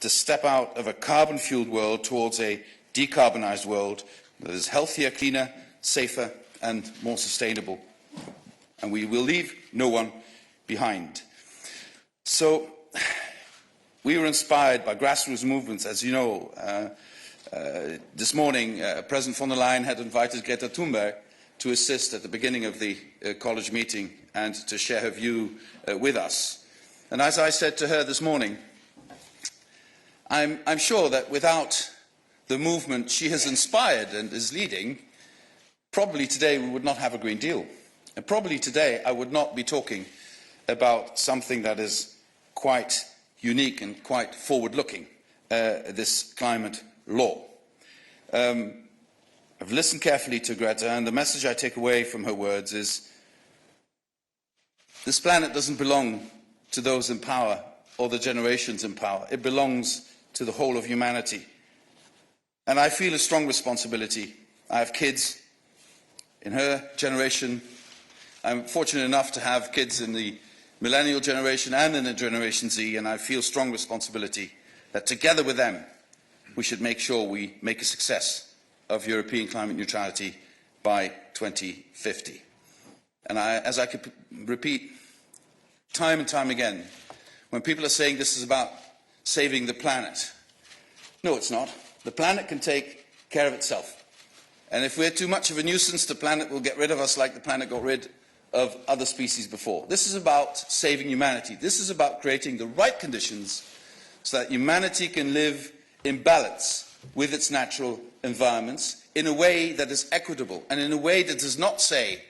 to step out of a carbon-fueled world towards a decarbonised world that is healthier, cleaner, safer and more sustainable. And we will leave no one behind. So we were inspired by grassroots movements, as you know. This morning, President von der Leyen had invited Greta Thunberg to assist at the beginning of the college meeting and to share her view with us. And as I said to her this morning, I'm sure that without the movement she has inspired and is leading, probably today we would not have a Green Deal. And probably today I would not be talking about something that is quite unique and quite forward-looking, this climate law. I've listened carefully to Greta, and the message I take away from her words is this planet doesn't belong to those in power or the generations in power. It belongs to the whole of humanity. And I feel a strong responsibility. I have kids in her generation. I'm fortunate enough to have kids in the millennial generation and in the Generation Z, and I feel strong responsibility that together with them we should make sure we make a success of European climate neutrality by 2050. And as I could repeat time and time again, when people are saying this is about saving the planet, no, it's not. The planet can take care of itself. And if we're too much of a nuisance, the planet will get rid of us like the planet got rid of other species before. This is about saving humanity. This is about creating the right conditions so that humanity can live in balance with its natural environments in a way that is equitable and in a way that does not say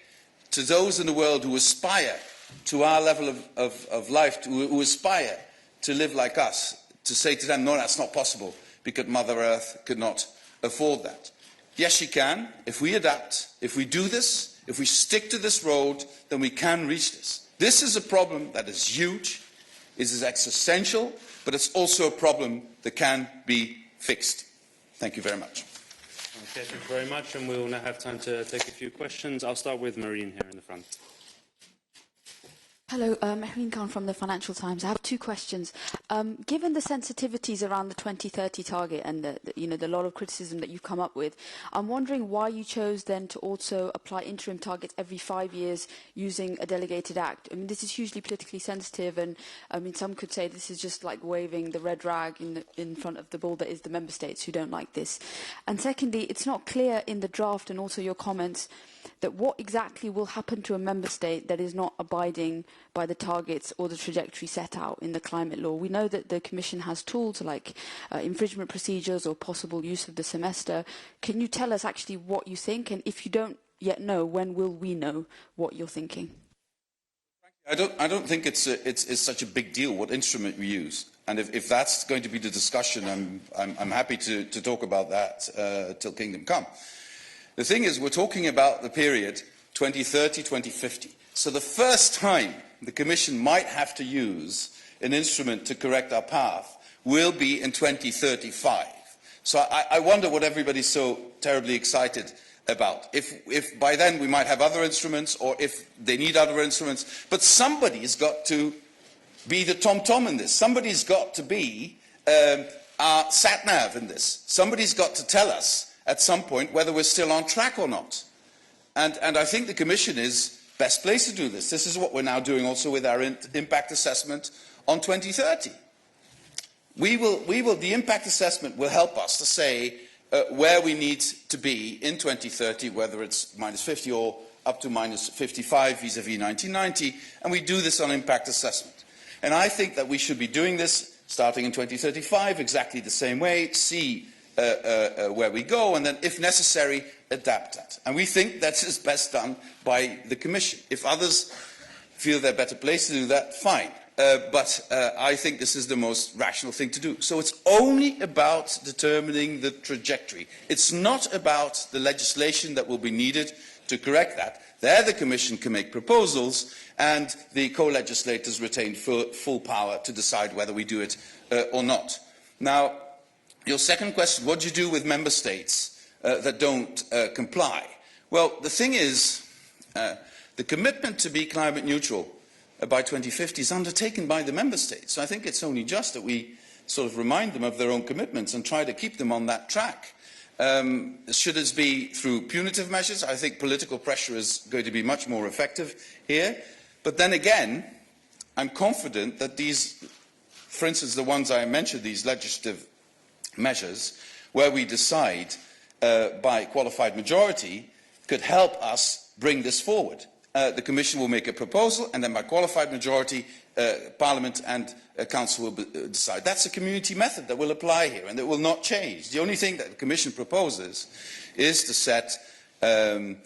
to those in the world who aspire to our level of life, who aspire to live like us, to say to them, no, that's not possible, because Mother Earth could not afford that. Yes, she can. If we adapt, if we do this, if we stick to this road, then we can reach this. This is a problem that is huge, it is existential, but it's also a problem that can be fixed. Thank you very much. Okay, thank you very much, and we'll now have time to take a few questions. I'll start with Marine here in the front. Hello, Marine Khan from the Financial Times. I have two questions. Given the sensitivities around the 2030 target and the lot of criticism that you've come up with, I'm wondering why you chose then to also apply interim targets every 5 years using a delegated act. I mean, this is hugely politically sensitive, and I mean, some could say this is just like waving the red rag in front of the bull that is the member states who don't like this. And secondly, it's not clear in the draft and also your comments that what exactly will happen to a member state that is not abiding by the targets or the trajectory set out in the climate law. We know that the Commission has tools like infringement procedures or possible use of the semester. Can you tell us actually what you think? And if you don't yet know, when will we know what you're thinking? I don't think it's such a big deal what instrument we use. And if that's going to be the discussion, I'm happy to talk about that till kingdom come. The thing is, we're talking about the period 2030-2050. So the first time the Commission might have to use an instrument to correct our path will be in 2035. So I wonder what everybody's so terribly excited about. If by then we might have other instruments, or if they need other instruments. But somebody's got to be the tom-tom in this. Somebody's got to be our sat-nav in this. Somebody's got to tell us at some point whether we're still on track or not. And I think the Commission is best placed to do this. This is what we're now doing also with our impact assessment on 2030. The impact assessment will help us to say where we need to be in 2030, whether it's -50 or up to -55 vis-à-vis 1990, and we do this on impact assessment. And I think that we should be doing this starting in 2035 exactly the same way, see where we go, and then, if necessary, adapt that. And we think that is best done by the Commission. If others feel they're better placed to do that, fine. But I think this is the most rational thing to do. So it's only about determining the trajectory. It's not about the legislation that will be needed to correct that. There the Commission can make proposals, and the co-legislators retain full power to decide whether we do it or not. Now, your second question, what do you do with member states that don't comply? Well, the thing is, the commitment to be climate neutral by 2050 is undertaken by the member states. So I think it's only just that we sort of remind them of their own commitments and try to keep them on that track. Should it be through punitive measures? I think political pressure is going to be much more effective here. But then again, I'm confident that these, for instance, the ones I mentioned, these legislative measures, where we decide by qualified majority, could help us bring this forward. The Commission will make a proposal, and then by qualified majority, Parliament and Council will decide. That's a community method that will apply here, and that will not change. The only thing that the Commission proposes is to set the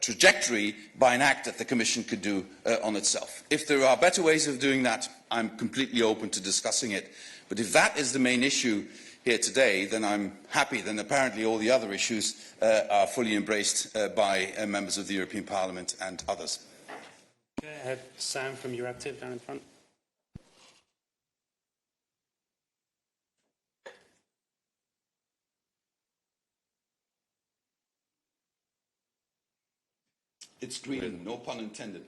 trajectory by an act that the Commission could do on itself. If there are better ways of doing that, I'm completely open to discussing it. But if that is the main issue here today, then I'm happy. Then apparently all the other issues are fully embraced by members of the European Parliament and others. Okay, I have Sam from Euractiv down in front. It's green, no pun intended.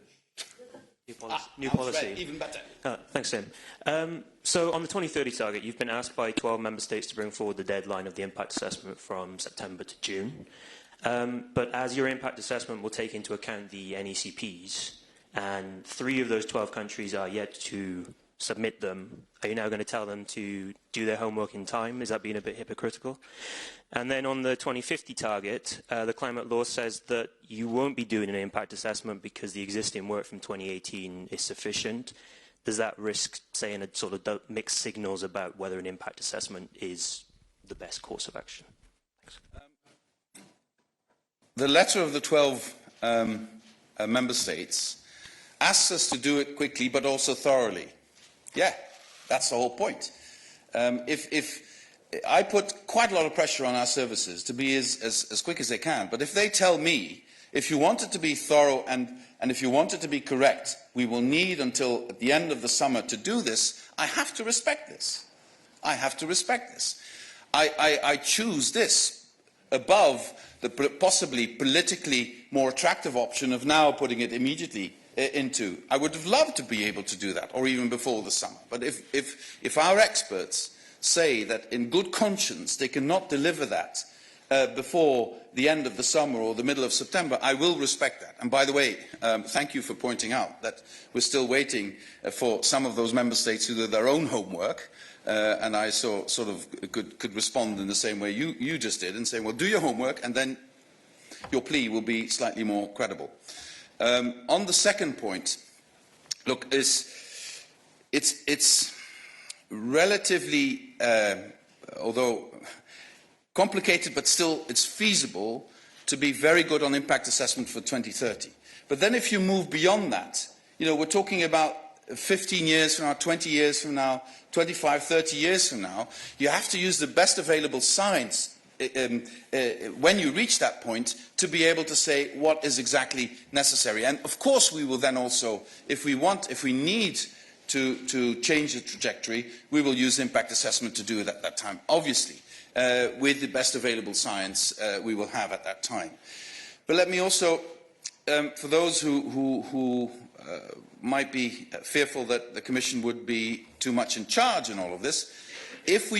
New policy. Red, even better. Thanks, Tim. So on the 2030 target, you've been asked by 12 member states to bring forward the deadline of the impact assessment from September to June. But as your impact assessment will take into account the NECPs, and 3 of those 12 countries are yet to submit them, are you now going to tell them to do their homework in time? Is that being a bit hypocritical? And then on the 2050 target, the climate law says that you won't be doing an impact assessment because the existing work from 2018 is sufficient. Does that risk saying a sort of mixed signals about whether an impact assessment is the best course of action? Thanks. The letter of the 12 member states asks us to do it quickly but also thoroughly. Yeah, that's the whole point. If I put quite a lot of pressure on our services to be as quick as they can, but if they tell me, if you want it to be thorough and if you want it to be correct, we will need until at the end of the summer to do this, I have to respect this. I have to respect this. I choose this above the possibly politically more attractive option of now putting it immediately into. I would have loved to be able to do that, or even before the summer. But if our experts say that in good conscience they cannot deliver that before the end of the summer or the middle of September, I will respect that. And by the way, thank you for pointing out that we're still waiting for some of those member states to do their own homework. And I sort of could respond in the same way you just did and say, well, do your homework and then your plea will be slightly more credible. On the second point, look, it's relatively, although complicated, but still it's feasible to be very good on impact assessment for 2030. But then if you move beyond that, you know, we're talking about 15 years from now, 20 years from now, 25, 30 years from now, you have to use the best available science when you reach that point to be able to say what is exactly necessary. And of course we will then also, if we need to change the trajectory, we will use impact assessment to do it at that time, obviously, with the best available science we will have at that time. But let me also, for those who might be fearful that the Commission would be too much in charge in all of this, if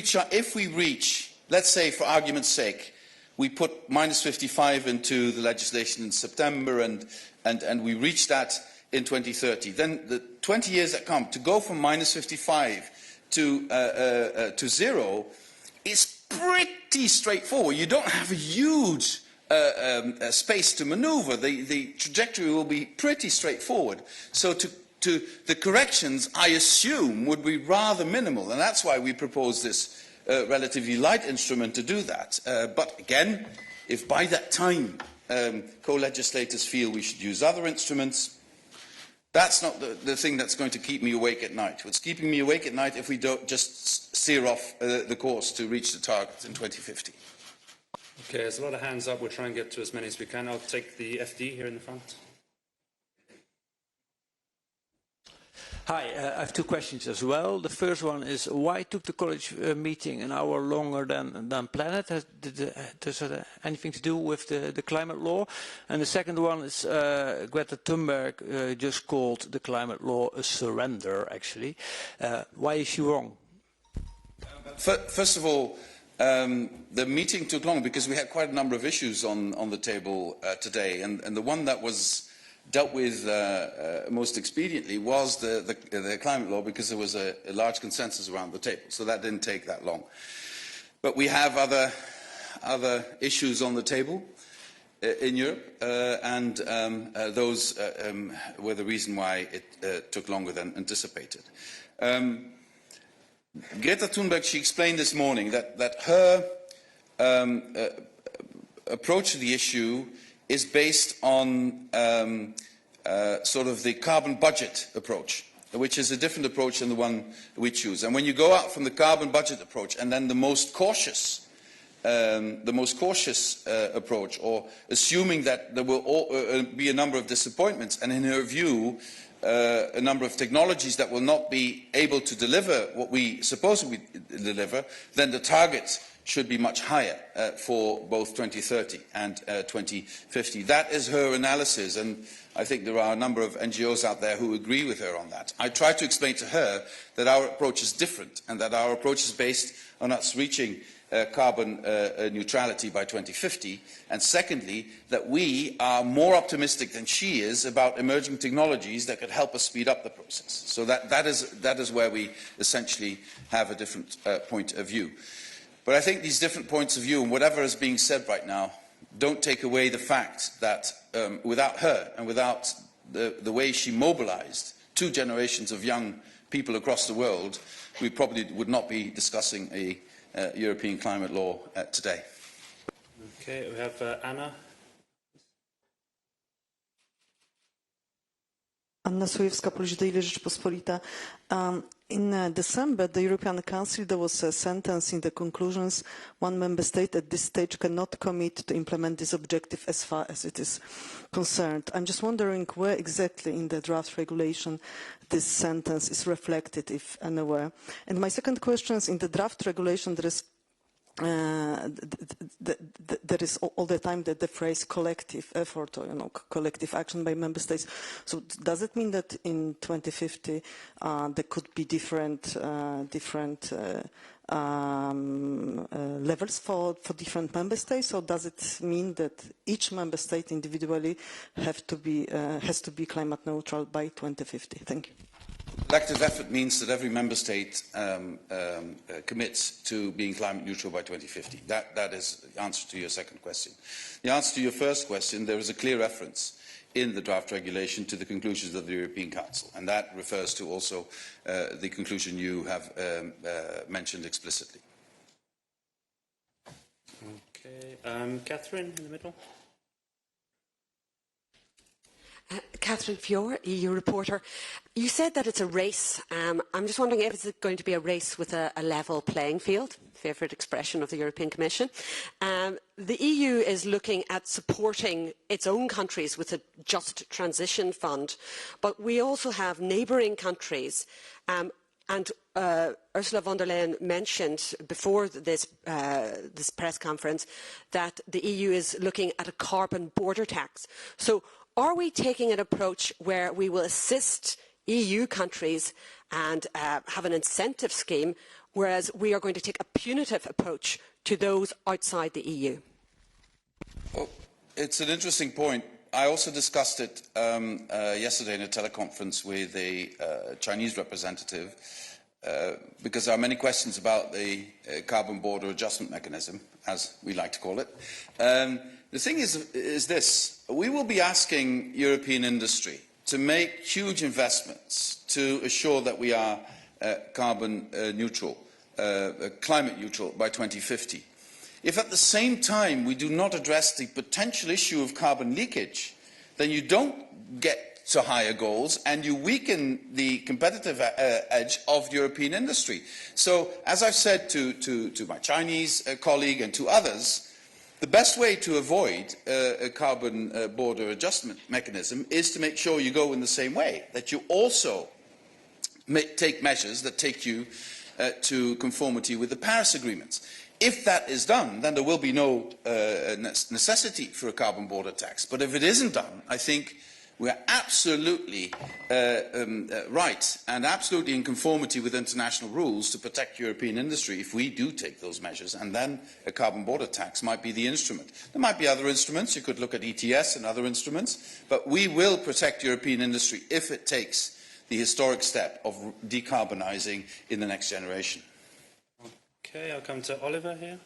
we reach, let's say for argument's sake, we put -55 into the legislation in September and we reach that in 2030, then the 20 years that come, to go from -55 to 0 is pretty straightforward. You don't have a huge space to maneuver. The trajectory will be pretty straightforward. So to the corrections, I assume, would be rather minimal, and that's why we propose this relatively light instrument to do that. But again, if by that time co-legislators feel we should use other instruments, that's not the thing that's going to keep me awake at night. What's keeping me awake at night if we don't just steer off the course to reach the target in 2050. Okay, there's a lot of hands up. We'll try and get to as many as we can. I'll take the FD here in the front. Hi, I have 2 questions as well. The first one is, why took the college meeting an hour longer than planned? Does it have anything to do with the climate law? And the second one is, Greta Thunberg just called the climate law a surrender, actually. Why is she wrong? First of all, the meeting took long because we had quite a number of issues on the table today, and the one that was dealt with most expediently was the climate law, because there was a large consensus around the table, so that didn't take that long. But we have other issues on the table in Europe, and those were the reason why it took longer than anticipated. Greta Thunberg, she explained this morning that her approach to the issue is based on sort of the carbon budget approach, which is a different approach than the one we choose. And when you go out from the carbon budget approach and then the most cautious approach, or assuming that there will be a number of disappointments, and in her view, a number of technologies that will not be able to deliver what we supposedly deliver, then the target should be much higher for both 2030 and 2050. That is her analysis, and I think there are a number of NGOs out there who agree with her on that. I tried to explain to her that our approach is different, and that our approach is based on us reaching carbon neutrality by 2050, and secondly, that we are more optimistic than she is about emerging technologies that could help us speed up the process. So that is where we essentially have a different point of view. But I think these different points of view, and whatever is being said right now, don't take away the fact that without her and without the way she mobilized 2 generations of young people across the world, we probably would not be discussing a European climate law today. Okay, we have Anna. Anna Sujewska, Polish Daily Rzeczpospolita. In December, the European Council, there was a sentence in the conclusions: one member state at this stage cannot commit to implement this objective as far as it is concerned. I'm just wondering where exactly in the draft regulation this sentence is reflected, if anywhere. And my second question is, in the draft regulation, there is all the time the phrase collective effort, or collective action by member states. So does it mean that in 2050 there could be different levels for different member states, or does it mean that each member state individually has to be climate neutral by 2050? Thank you. Collective effort means that every member state commits to being climate neutral by 2050. That is the answer to your second question. The answer to your first question, there is a clear reference in the draft regulation to the conclusions of the European Council, and that refers to also the conclusion you have mentioned explicitly. Okay, Catherine in the middle. Catherine Fiore, EU reporter. You said that it's a race. I'm just wondering if it's going to be a race with a level playing field, favourite expression of the European Commission. The EU is looking at supporting its own countries with a just transition fund, but we also have neighbouring countries. And Ursula von der Leyen mentioned before this press conference that the EU is looking at a carbon border tax. So are we taking an approach where we will assist EU countries and have an incentive scheme, whereas we are going to take a punitive approach to those outside the EU? Well, it's an interesting point. I also discussed it yesterday in a teleconference with a Chinese representative, because there are many questions about the carbon border adjustment mechanism, as we like to call it. The thing is this: we will be asking European industry to make huge investments to assure that we are carbon neutral, climate neutral by 2050. If at the same time we do not address the potential issue of carbon leakage, then you don't get to higher goals and you weaken the competitive edge of European industry. So, as I've said to my Chinese colleague and to others, the best way to avoid a carbon border adjustment mechanism is to make sure you go in the same way, that you also take measures that take you to conformity with the Paris agreements. If that is done, then there will be no necessity for a carbon border tax. But if it isn't done, I think we're absolutely right and absolutely in conformity with international rules to protect European industry if we do take those measures, and then a carbon border tax might be the instrument. There might be other instruments. You could look at ETS and other instruments, but we will protect European industry if it takes the historic step of decarbonising in the next generation. Okay, I'll come to Oliver here.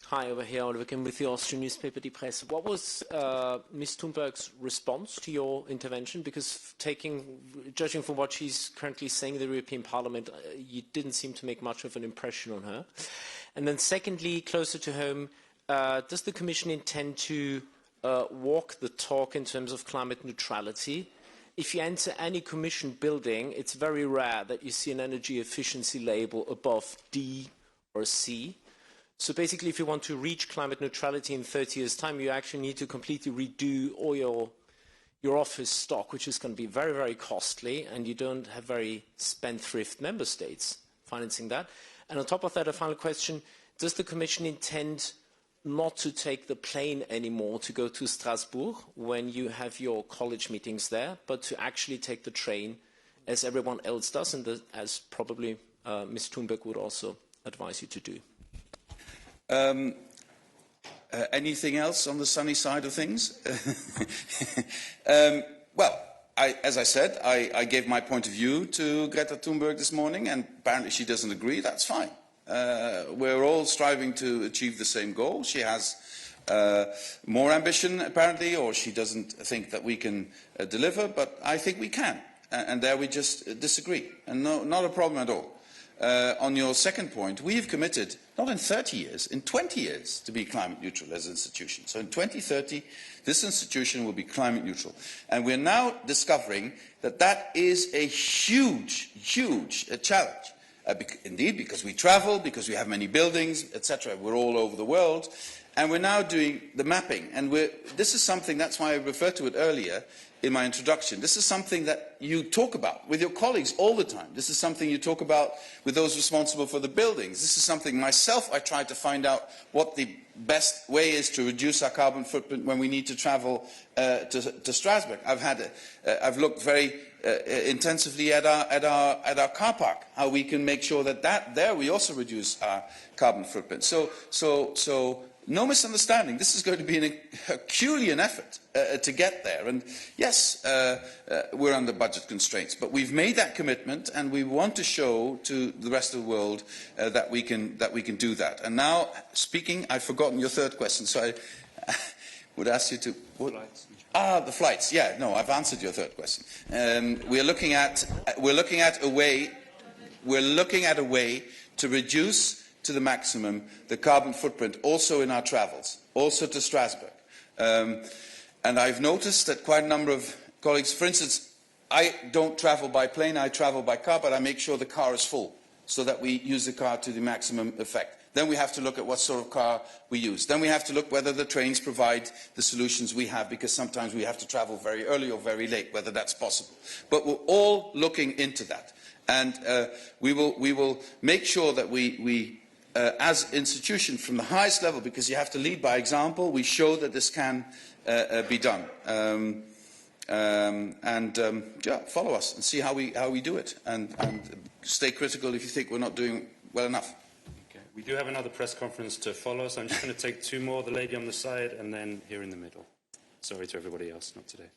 Hi, over here, Oliver Kim with the Austrian newspaper Die Presse. What was Ms. Thunberg's response to your intervention? Because judging from what she's currently saying in the European Parliament, you didn't seem to make much of an impression on her. And then secondly, closer to home, does the Commission intend to walk the talk in terms of climate neutrality? If you enter any Commission building, it's very rare that you see an energy efficiency label above D or C. So basically, if you want to reach climate neutrality in 30 years' time, you actually need to completely redo all your office stock, which is going to be very, very costly, and you don't have very spendthrift member states financing that. And on top of that, a final question, does the Commission intend not to take the plane anymore to go to Strasbourg when you have your college meetings there, but to actually take the train as everyone else does, and as probably Ms. Thunberg would also advise you to do? Anything else on the sunny side of things? Well, as I said, I gave my point of view to Greta Thunberg this morning, and apparently she doesn't agree. That's fine. We're all striving to achieve the same goal. She has more ambition, apparently, or she doesn't think that we can deliver, but I think we can. And there we just disagree. And no, not a problem at all. On your second point, we have committed, not in 30 years, in 20 years, to be climate neutral as an institution. So in 2030, this institution will be climate neutral. And we're now discovering that that is a huge, huge challenge. Indeed, because we travel, because we have many buildings, etc. We're all over the world. And we're now doing the mapping. And this is something, that's why I referred to it earlier in my introduction. This is something that you talk about with your colleagues all the time. This is something you talk about with those responsible for the buildings. This is something myself I try to find out what the best way is to reduce our carbon footprint when we need to travel to Strasbourg. I've looked very intensively at our car park, how we can make sure that there we also reduce our carbon footprint. So no misunderstanding. This is going to be a Herculean effort to get there. And yes, we're under budget constraints, but we've made that commitment, and we want to show to the rest of the world that we can do that. And now, speaking, I've forgotten your third question, so I would ask you to. The flights. Yeah, no, I've answered your third question. We're looking at a way to reduce to the maximum the carbon footprint also in our travels, also to Strasbourg. And I've noticed that quite a number of colleagues, for instance, I don't travel by plane, I travel by car, but I make sure the car is full so that we use the car to the maximum effect. Then we have to look at what sort of car we use. Then we have to look whether the trains provide the solutions we have, because sometimes we have to travel very early or very late, whether that's possible. But we're all looking into that. And we will make sure that we as an institution from the highest level, because you have to lead by example, we show that this can be done. Yeah, follow us and see how we do it, and stay critical if you think we're not doing well enough. Okay. We do have another press conference to follow, so I'm just going to take two more, the lady on the side and then here in the middle. Sorry to everybody else, not today.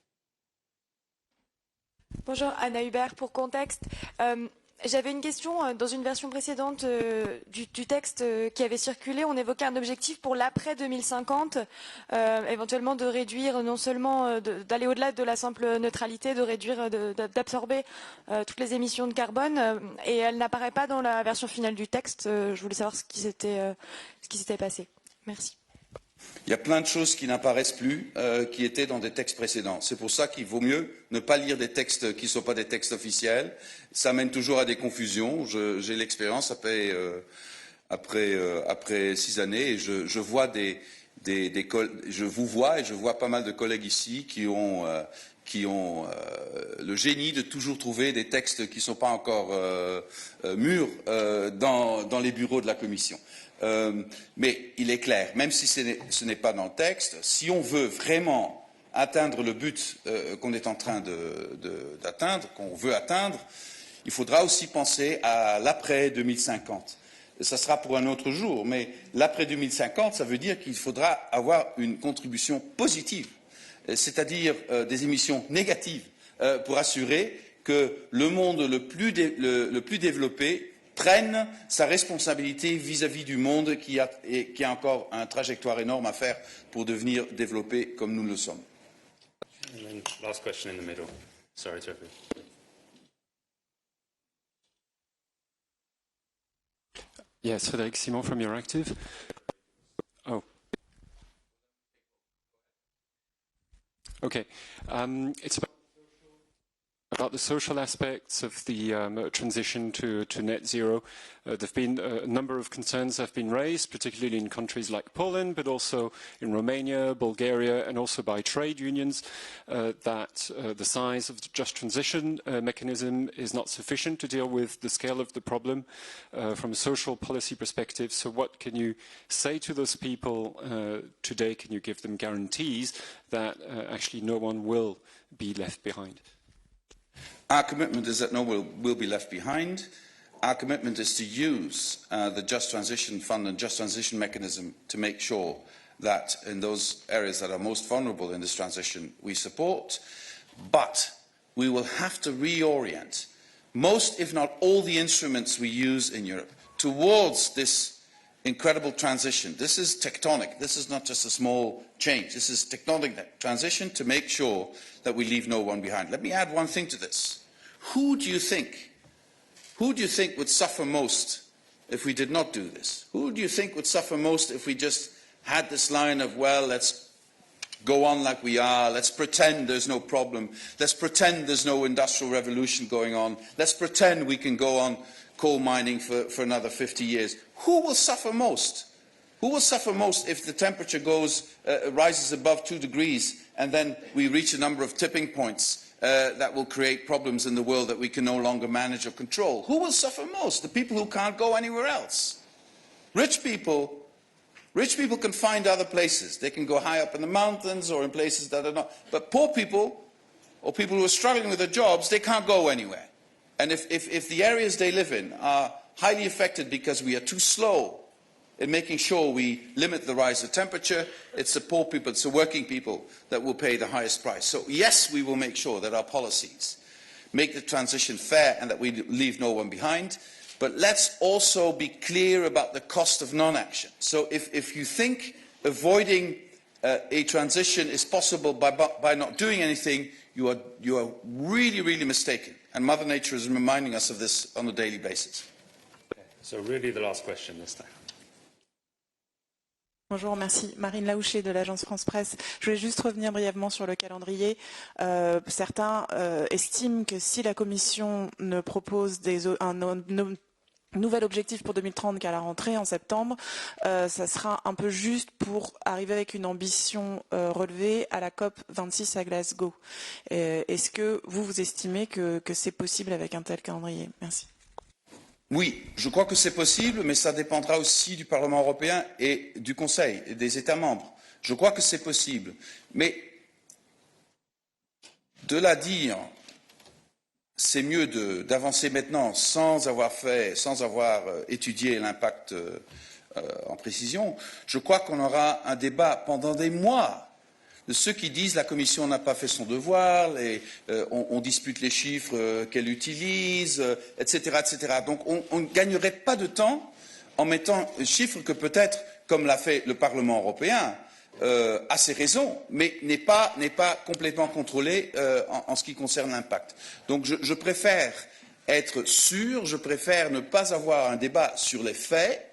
Bonjour, Anna Hubert pour Contexte. J'avais une question. Dans une version précédente du texte qui avait circulé, on évoquait un objectif pour l'après 2050, éventuellement de réduire, non seulement d'aller au-delà de la simple neutralité, de réduire, d'absorber toutes les émissions de carbone, et elle n'apparaît pas dans la version finale du texte. Je voulais savoir ce qui s'était passé. Merci. Il y a plein de choses qui n'apparaissent plus, qui étaient dans des textes précédents. C'est pour ça qu'il vaut mieux ne pas lire des textes qui ne sont pas des textes officiels. Ça mène toujours à des confusions. J'ai l'expérience après 6 années, et je vois je vous vois et je vois pas mal de collègues ici qui ont le génie de toujours trouver des textes qui ne sont pas encore mûrs dans les bureaux de la Commission. Mais il est clair, même si ce n'est pas dans le texte, si on veut vraiment atteindre le but qu'on est en train d'atteindre, qu'on veut atteindre, il faudra aussi penser à l'après 2050. Ça sera pour un autre jour, mais l'après 2050, ça veut dire qu'il faudra avoir une contribution positive, c'est-à-dire des émissions négatives, pour assurer que le monde le plus développé prenne sa responsabilité vis-à-vis du monde qui a encore une trajectoire énorme à faire pour devenir développé comme nous le sommes. And then last question in the middle. Sorry to everyone. Yes, Frédéric Simon from Euractiv. Oh. Okay. It's about the social aspects of the transition to net zero. There have been a number of concerns that have been raised, particularly in countries like Poland, but also in Romania, Bulgaria, and also by trade unions, that the size of the just transition mechanism is not sufficient to deal with the scale of the problem from a social policy perspective. So what can you say to those people today? Can you give them guarantees that actually no one will be left behind? Our commitment is that no one will be left behind. Our commitment is to use the Just Transition Fund and Just Transition Mechanism to make sure that in those areas that are most vulnerable in this transition we support. But we will have to reorient most, if not all, the instruments we use in Europe towards this incredible transition. This is tectonic. This is not just a small change. This is tectonic transition to make sure that we leave no one behind. Let me add one thing to this. Who do you think would suffer most if we did not do this? Who do you think would suffer most if we just had this line of, well, let's go on like we are, let's pretend there's no problem, let's pretend there's no industrial revolution going on, let's pretend we can go on coal mining for another 50 years. Who will suffer most? Who will suffer most if the temperature rises above 2 degrees and then we reach a number of tipping points that will create problems in the world that we can no longer manage or control? Who will suffer most? The people who can't go anywhere else. Rich people can find other places. They can go high up in the mountains or in places that are not. But poor people or people who are struggling with their jobs, they can't go anywhere. And if the areas they live in are highly affected because we are too slow in making sure we limit the rise of temperature, it's the poor people, it's the working people that will pay the highest price. So yes, we will make sure that our policies make the transition fair and that we leave no one behind. But let's also be clear about the cost of non-action. So if you think avoiding a transition is possible by not doing anything, you are really, really mistaken. And Mother Nature is reminding us of this on a daily basis. So really the last question this time. Bonjour, merci. Marine Laouché de l'agence France Presse. Je voulais juste revenir brièvement sur le calendrier. Certains estiment que si la Commission ne propose un nouvel objectif pour 2030 qu'à la rentrée en septembre, ça sera un peu juste pour arriver avec une ambition relevée à la COP 26 à Glasgow. Est-ce que vous estimez que c'est possible avec un tel calendrier? Merci. Oui, je crois que c'est possible, mais ça dépendra aussi du Parlement européen et du Conseil et des États membres. Je crois que c'est possible. Mais de là dire, c'est mieux d'avancer maintenant sans avoir étudié l'impact en précision. Je crois qu'on aura un débat pendant des mois de ceux qui disent la Commission n'a pas fait son devoir, on dispute les chiffres qu'elle utilise, etc., etc. Donc on ne gagnerait pas de temps en mettant un chiffre que peut-être, comme l'a fait le Parlement européen, a ses raisons, mais n'est pas complètement contrôlé en ce qui concerne l'impact. Donc je préfère être sûr, je préfère ne pas avoir un débat sur les faits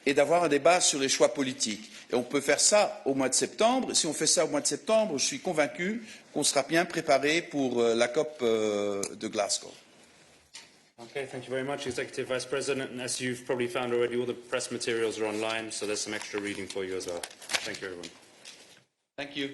et d'avoir un débat sur les choix politiques. Et on peut faire ça au mois de septembre. Si on fait ça au mois de septembre, je suis convaincu qu'on sera bien préparé pour la COP de Glasgow. Okay, thank you very much, Executive Vice President. And as you've probably found already, all the press materials are online, so there's some extra reading for you as well. Thank you, everyone. Thank you.